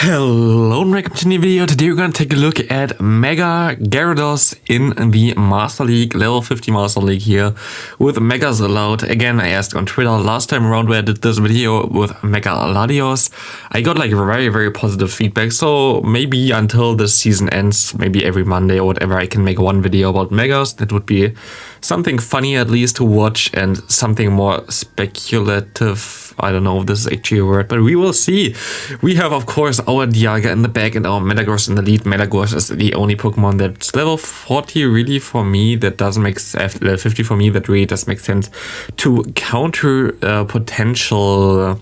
Hello and welcome to a new video. Today we're going to take a look at Mega Gyarados in the Master League, level 50 Master League here, with Megas allowed. Again, I asked on Twitter last time around where I did this video with Mega Latios. I got like very positive feedback, so maybe until the season ends, maybe every Monday or whatever, I can make one video about Megas. That would be something funny at least to watch and something more speculative. I don't know if this is actually a word, but we will see. We have, of course, our Dialga in the back and our Metagross in the lead. Metagross is the only Pokemon that's level 40 really for me. That doesn't make sense. Level 50 for me, that really does make sense to counter potential...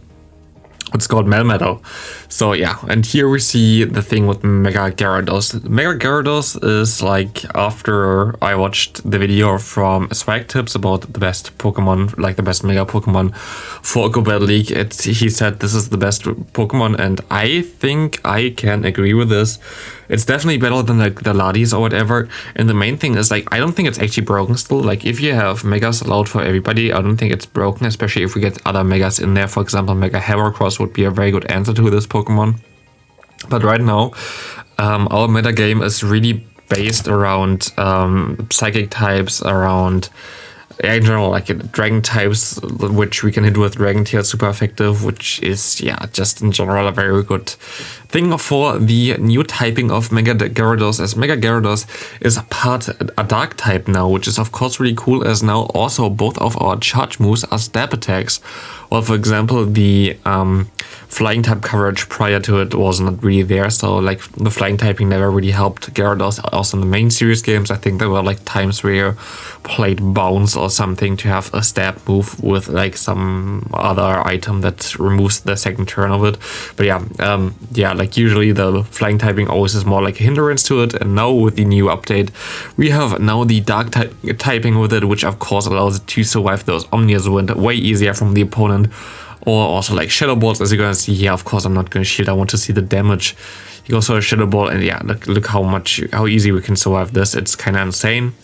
It's called Melmetal. So yeah, and here we see the thing with Mega Gyarados. Mega Gyarados is like, after I watched the video from Swag Tips about the best Pokemon, like the best Mega Pokemon for Go Battle League, he said this is the best Pokemon, and I think I can agree with this. It's definitely better than like the Latios or whatever. And the main thing is, like, I don't think it's actually broken still. Like, if you have Megas allowed for everybody, I don't think it's broken, especially if we get other Megas in there. For example, Mega Heracross would be a very good answer to this Pokemon. But right now, our meta game is really based around psychic types, around in general, like dragon types, which we can hit with Dragon Tail super effective, which is, yeah, just in general a very good thing for the new typing of Mega Gyarados, as Mega Gyarados is part a dark type now, which is of course really cool, as now also both of our charge moves are stab attacks. Or for example, the flying type coverage prior to it was not really there, so like the flying typing never really helped Gyarados. Also in the main series games, I think there were like times where you played Bounce or something to have a stab move with like some other item that removes the second turn of it. But yeah, like usually the flying typing always is more like a hindrance to it, and now with the new update we have now the dark typing with it, which of course allows it to survive those Omnius Wind way easier from the opponent. Or also like Shadow Balls, as you're gonna see here. Of course I'm not gonna shield, I want to see the damage. You go for a Shadow Ball, and yeah, look how easy we can survive this. It's kinda insane.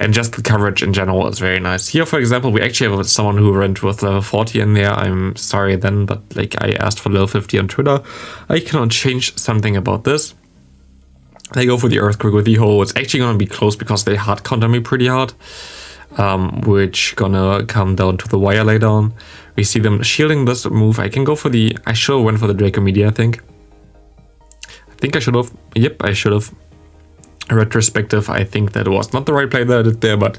And just the coverage in general is very nice. Here, for example, we actually have someone who went with level 40 in there. I'm sorry then, but like I asked for level 50 on Twitter. I cannot change something about this. They go for the Earthquake with the Ho. It's actually gonna be close because they hard counter me pretty hard. Which gonna come down to the wire later on. We see them shielding this move. I can go for the... I should have went for the Draco Media, I think. I should have. Yep, I should have. Retrospective, I think that was not the right play that I did there, but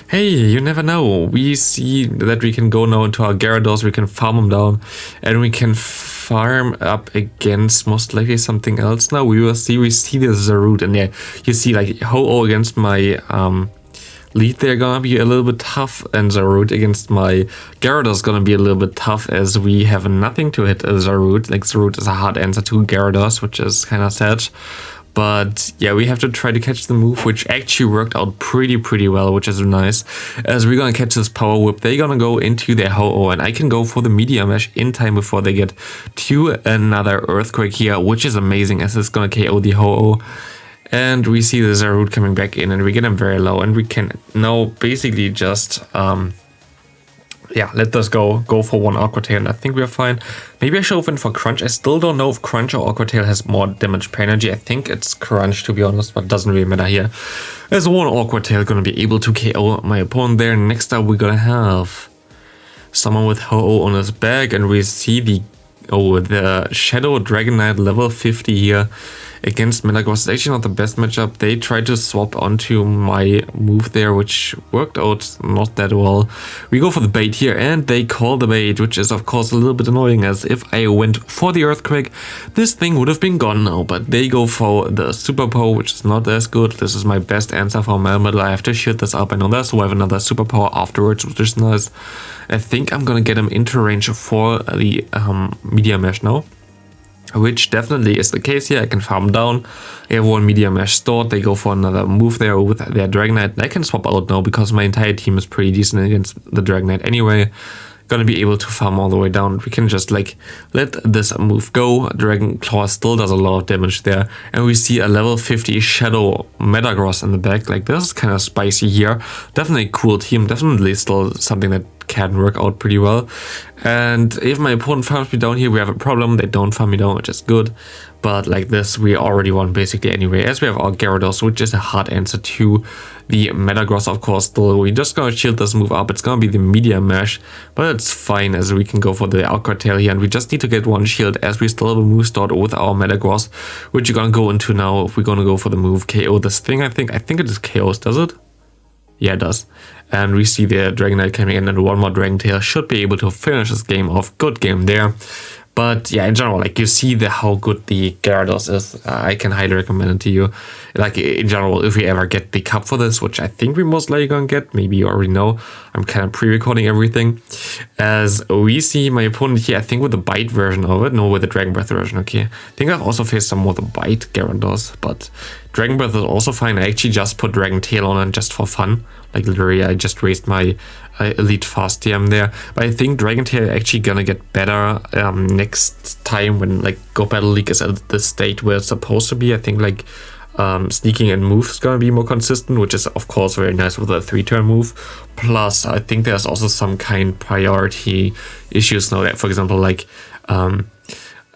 hey, you never know. We see that we can go now into our Gyarados, we can farm them down, and we can farm up against most likely something else now. We see the Zarude, and yeah, you see like Ho-Oh against my lead, they're gonna be a little bit tough, and Zarude against my Gyarados is gonna be a little bit tough, as we have nothing to hit Zarude. Like Zarude is a hard answer to Gyarados, which is kind of sad. But yeah, we have to try to catch the move, which actually worked out pretty well, which is nice. As we're gonna catch this Power Whip, they're gonna go into their Ho-Oh, and I can go for the Meteor Mesh in time before they get to another Earthquake here, which is amazing, as it's gonna KO the Ho-Oh. And we see the Zarude coming back in, and we get him very low, and we can now basically just yeah, let us go for one Aqua Tail, and I think we are fine. Maybe I should have went for Crunch. I still don't know if Crunch or Aqua Tail has more damage per energy. I think it's Crunch, to be honest, but it doesn't really matter here. As one Aqua Tail gonna be able to KO my opponent there. Next up, we're gonna have someone with Ho-Oh on his back, and we see the Shadow Dragonite level 50 here against Metagross. It's actually not the best matchup. They tried to swap onto my move there, which worked out not that well. We go for the bait here, and they call the bait, which is of course a little bit annoying, as if I went for the Earthquake, this thing would have been gone now. But they go for the Super Power, which is not as good. This is my best answer for Melmetal. I have to shield this up. I know that, so I have another Super Power afterwards, which is nice. I think I'm gonna get him into range for the Meteor Mesh now, which definitely is the case here. I can farm down. I have one Meteor Mesh stored. They go for another move there with their Dragonite. And I can swap out now because my entire team is pretty decent against the Dragonite anyway. Gonna be able to farm all the way down. We can just like let this move go. Dragon Claw still does a lot of damage there, and we see a level 50 Shadow Metagross in the back. Like, this is kind of spicy here. Definitely a cool team. Definitely still something that can work out pretty well. And if my opponent farms me down here, we have a problem. They don't farm me down, which is good. But like this, we already won basically anyway, as we have our Gyarados, which is a hard answer to the Metagross, of course. Still, we're just gonna shield this move up. It's gonna be the Meteor Mash, but it's fine, as we can go for the Awkward Tail here, and we just need to get one shield, as we still have a move stored with our Metagross, which you're gonna go into now if we're gonna go for the move KO this thing. I think it is KOs, does it? Yeah, it does. And we see the Dragonite coming in, and one more Dragon Tail should be able to finish this game off. Good game there. But yeah, in general, like you see how good the Gyarados is. I can highly recommend it to you. Like in general, if we ever get the cup for this, which I think we most likely gonna get, maybe you already know, I'm kind of pre-recording everything. As we see my opponent here, I think with the Bite version of it, no, with the Dragon Breath version, okay. I think I've also faced some more the Bite Gyarados, but Dragon Breath is also fine. I actually just put Dragon Tail on it just for fun. Like literally, I just raised my Elite Fast TM there. But I think Dragon Tail actually gonna get better next time when like Go Battle League is at the state where it's supposed to be. I think like sneaking and move is gonna be more consistent, which is of course very nice with a 3-turn move. Plus, I think there's also some kind priority issues now that, for example, like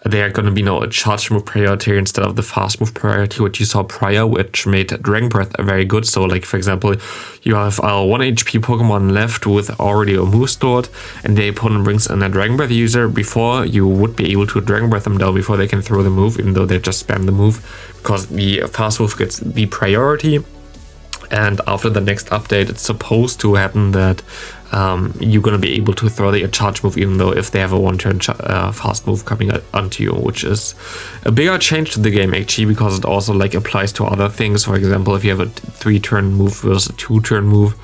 there are going to be now a charge move priority instead of the fast move priority, which you saw prior, which made Dragon Breath very good. So like, for example, you have a 1 HP Pokemon left with already a move stored, and the opponent brings in a Dragon Breath user. Before, you would be able to Dragon Breath them down before they can throw the move, even though they just spam the move, because the fast move gets the priority. And after the next update, it's supposed to happen that you're going to be able to throw the charge move, even though if they have a 1-turn fast move coming onto you, which is a bigger change to the game actually, because it also like applies to other things. For example, if you have a 3-turn move versus a 2-turn move,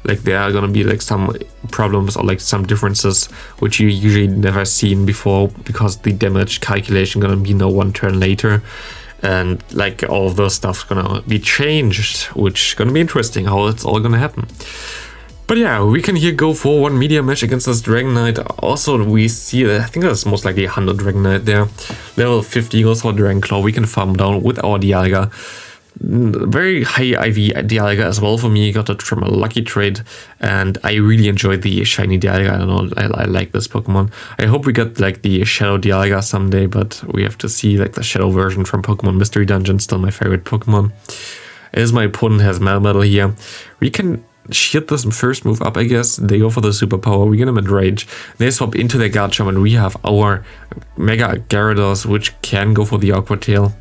like there are going to be like some problems or like some differences which you usually never seen before, because the damage calculation going to be no 1 turn later. And like all of those stuff's gonna be changed, which is gonna be interesting how it's all gonna happen. But yeah, we can here go for one Meteor Mash against this Dragonite. Also, we see, I think that's most likely 100 Dragonite there. Level 50 goes for Dragon Claw. We can farm down with our Dialga. Very high IV Dialga as well for me. Got it from a lucky trade, and I really enjoyed the shiny Dialga. I don't know, I like this Pokemon. I hope we get like the Shadow Dialga someday, but we have to see. Like the Shadow version from Pokemon Mystery Dungeon, still my favorite Pokemon. As my opponent has Melmetal here, we can shield this first move up, I guess. They go for the superpower. We get him at Rage. They swap into their Garchomp, and we have our Mega Gyarados, which can go for the Awkward Tail.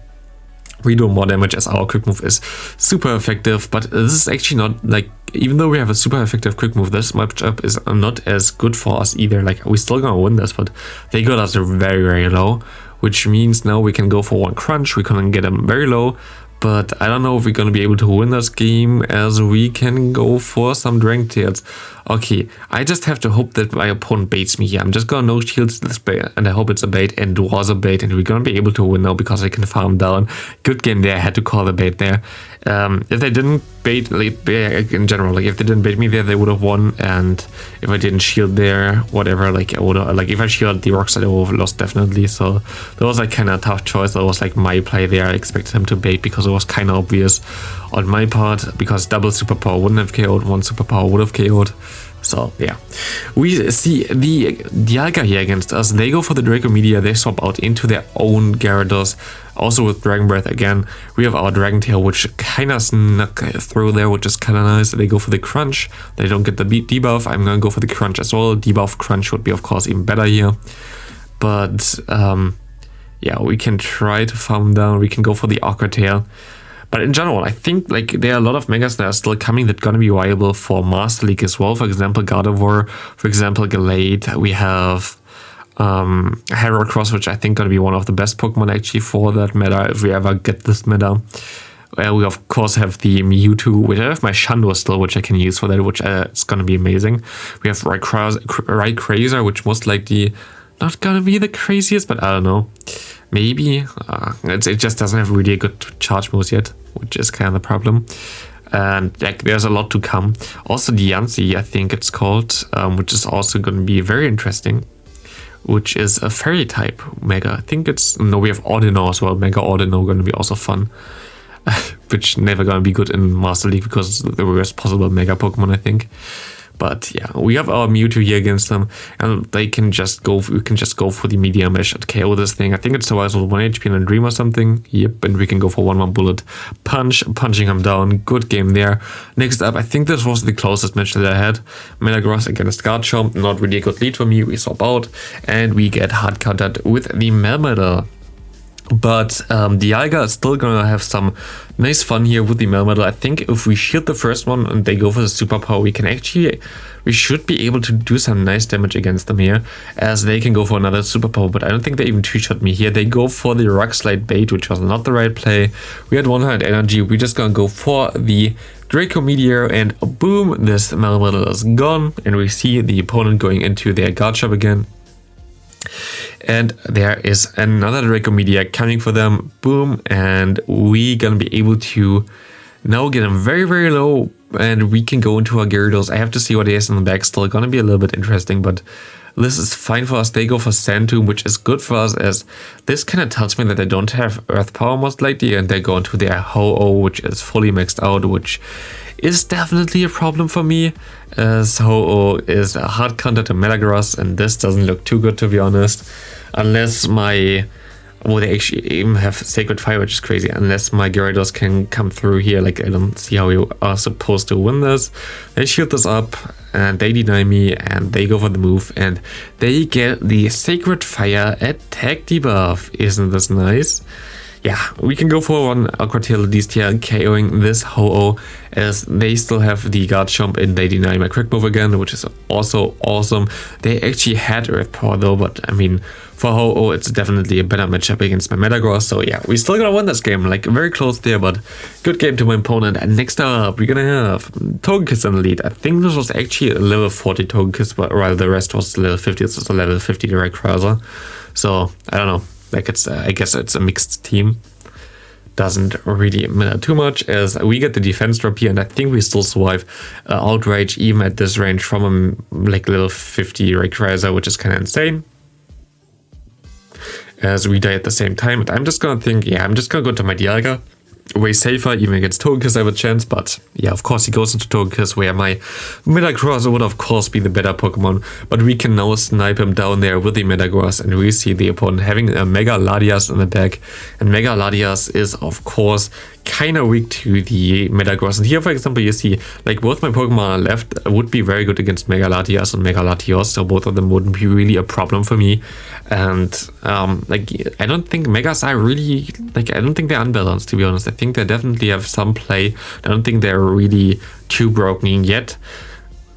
We do more damage as our quick move is super effective, but this is actually not like, even though we have a super effective quick move, this matchup is not as good for us either. Like we're still gonna win this, but they got us very, very low, which means now we can go for one crunch. We can get them very low, but I don't know if we're gonna be able to win this game, as we can go for some Dragon Tails. Okay, I just have to hope that my opponent baits me here. I'm just gonna no shields this bait, and I hope it's a bait, and it was a bait, and we're gonna be able to win now because I can farm down. Good game there. I had to call the bait there. If they didn't bait, like, in general, like if they didn't bait me there, they would have won. And if I didn't shield there, whatever, like I would have, like if I shielded the Rock Slide, I would have lost definitely. So that was like kind of a tough choice. That was like my play there. I expected him to bait because it was kind of obvious on my part, because double superpower wouldn't have KO'd, one superpower would have KO'd. So yeah, we see the Dialga here against us. They go for the Draco Meteor. They swap out into their own Gyarados. Also with Dragon Breath again. We have our Dragon Tail, which kind of snuck through there, which is kind of nice. They go for the Crunch. They don't get the debuff. I'm gonna go for the Crunch as well. Debuff Crunch would be of course even better here. But yeah, we can try to farm down. We can go for the Awkward Tail. But in general, I think like there are a lot of Megas that are still coming that are going to be viable for Master League as well. For example, Gardevoir, for example, Gallade. We have Heracross, which I think going to be one of the best Pokemon actually for that meta, if we ever get this meta. We of course have the Mewtwo, which I have my Shundo still, which I can use for that, which is going to be amazing. We have Rayquaza, which most likely not going to be the craziest, but I don't know. Maybe. It just doesn't have really a good charge moves yet, which is kind of the problem. And like, there's a lot to come. Also the Yancy, I think it's called, which is also going to be very interesting, which is a fairy type Mega. I think it's, no, we have Ordino as well. Mega Ordino going to be also fun, which never going to be good in Master League because the worst possible Mega Pokemon, I think. But yeah, we have our Mewtwo here against them, and they can just go. We can just go for the Meteor Mash and KO this thing. I think it's survival 1 HP and a Dream or something. Yep, and we can go for 1 bullet punch, punching him down. Good game there. Next up, I think this was the closest match that I had. Metagross against Garchomp. Not really a good lead for me. We swap out, and we get hard countered with the Melmetal. But the Dialga is still gonna have some nice fun here with the Melmetal. I think if we shield the first one and they go for the superpower, we should be able to do some nice damage against them here, as they can go for another superpower. But I don't think they even two-shot me here. They go for the Rock Slide bait, which was not the right play. We had 100 energy. We're just gonna go for the Draco Meteor, and boom, this Melmetal is gone, and we see the opponent going into their Garchomp again. And there is another Draco Meteor coming for them. Boom. And we gonna be able to now get him very, very low. And we can go into our Gyarados. I have to see what he has in the back. Still gonna be a little bit interesting, but this is fine for us. They go for Sand Tomb, which is good for us, as this kind of tells me that they don't have Earth Power most likely. And they go into their Ho-Oh, which is fully maxed out, which is definitely a problem for me, as Ho-Oh is a hard counter to Metagross, and this doesn't look too good, to be honest. Unless my... well, they actually even have Sacred Fire, which is crazy. Unless my Gyarados can come through here, like, I don't see how we are supposed to win this. They shield this up, and they deny me, and they go for the move, and they get the Sacred Fire attack debuff. Isn't this nice? Yeah, we can go for one Aqua Tail at least here, KOing this Ho-Oh, as they still have the Garchomp and they deny my quick move again, which is also awesome. They actually had Earth Power though, but I mean, for Ho-Oh it's definitely a better matchup against my Metagross. So yeah, we still gonna win this game, like very close there, but good game to my opponent. And next up, we're gonna have Togekiss in the lead. I think this was actually a level 40 Togekiss, but while the rest was level 50, this was a level 50 direct Rayquaza. So I don't know. Like it's, I guess it's a mixed team. Doesn't really matter too much, as we get the defense drop here, and I think we still survive Outrage even at this range from a like level 50 Rayquaza, which is kind of insane. As we die at the same time, and I'm just gonna think, yeah, I'm just gonna go to my Dialga. Way safer, even against Togekiss I have a chance, but yeah, of course he goes into Togekiss, where my Metagross would of course be the better Pokemon, but we can now snipe him down there with the Metagross, and we see the opponent having a Mega Latias in the back, and Mega Latias is of course kind of weak to the Metagross. And here, for example, you see like both my Pokemon on the left would be very good against Mega Latias and Mega Latios, so both of them wouldn't be really a problem for me. And like I don't think Megas are really, like, I don't think they're unbalanced, to be honest. I think they definitely have some play. I don't think they're really too broken yet.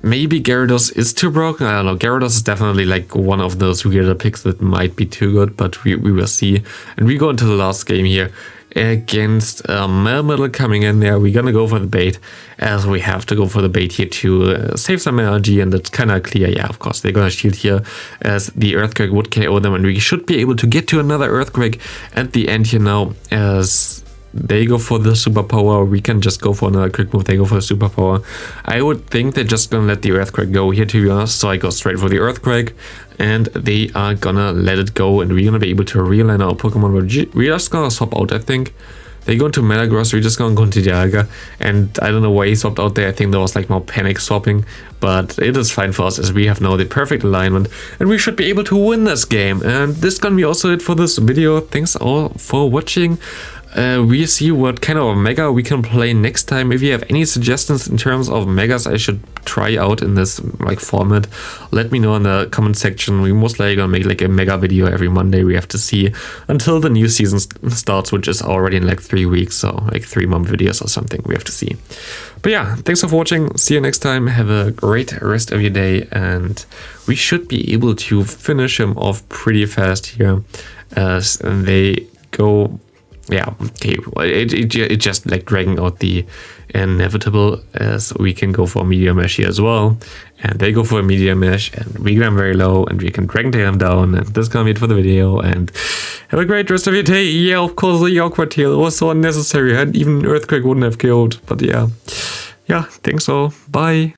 Maybe Gyarados is too broken, I don't know. Gyarados is definitely like one of those weirder picks that might be too good, but we will see. And we go into the last game here against Melmetal coming in there. We're gonna go for the bait, as we have to go for the bait here to save some energy, and it's kind of clear. Yeah, of course they're gonna shield here, as the Earthquake would KO them, and we should be able to get to another Earthquake at the end here now, as they go for the superpower. We can just go for another quick move. They go for the superpower. I would think they're just gonna let the Earthquake go here, to be honest, so I go straight for the Earthquake, and they are gonna let it go, and we're gonna be able to realign our Pokemon. We're just gonna swap out, I think. They go into Metagross, we're just gonna go into Dialga, and I don't know why he swapped out there. I think there was like more panic swapping, but it is fine for us, as we have now the perfect alignment, and we should be able to win this game. And this is gonna be also it for this video. Thanks all for watching. We see what kind of Mega we can play next time. If you have any suggestions in terms of Megas I should try out in this like format, let me know in the comment section. We most likely gonna make like a Mega video every Monday. We have to see until the new season starts, which is already in like 3 weeks, so like 3-month videos or something. We have to see. But yeah, thanks for watching. See you next time. Have a great rest of your day, and we should be able to finish him off pretty fast here, as they go. Yeah, okay, it just like dragging out the inevitable, as we can go for a Meteor Mash here as well, and they go for a Meteor Mash, and we get them very low, and we can Dragon Tail them down, and this is gonna be it for the video, and have a great rest of your day. Yeah, of course the Aqua Tail was so unnecessary, and even Earthquake wouldn't have killed, but yeah, thanks all, bye.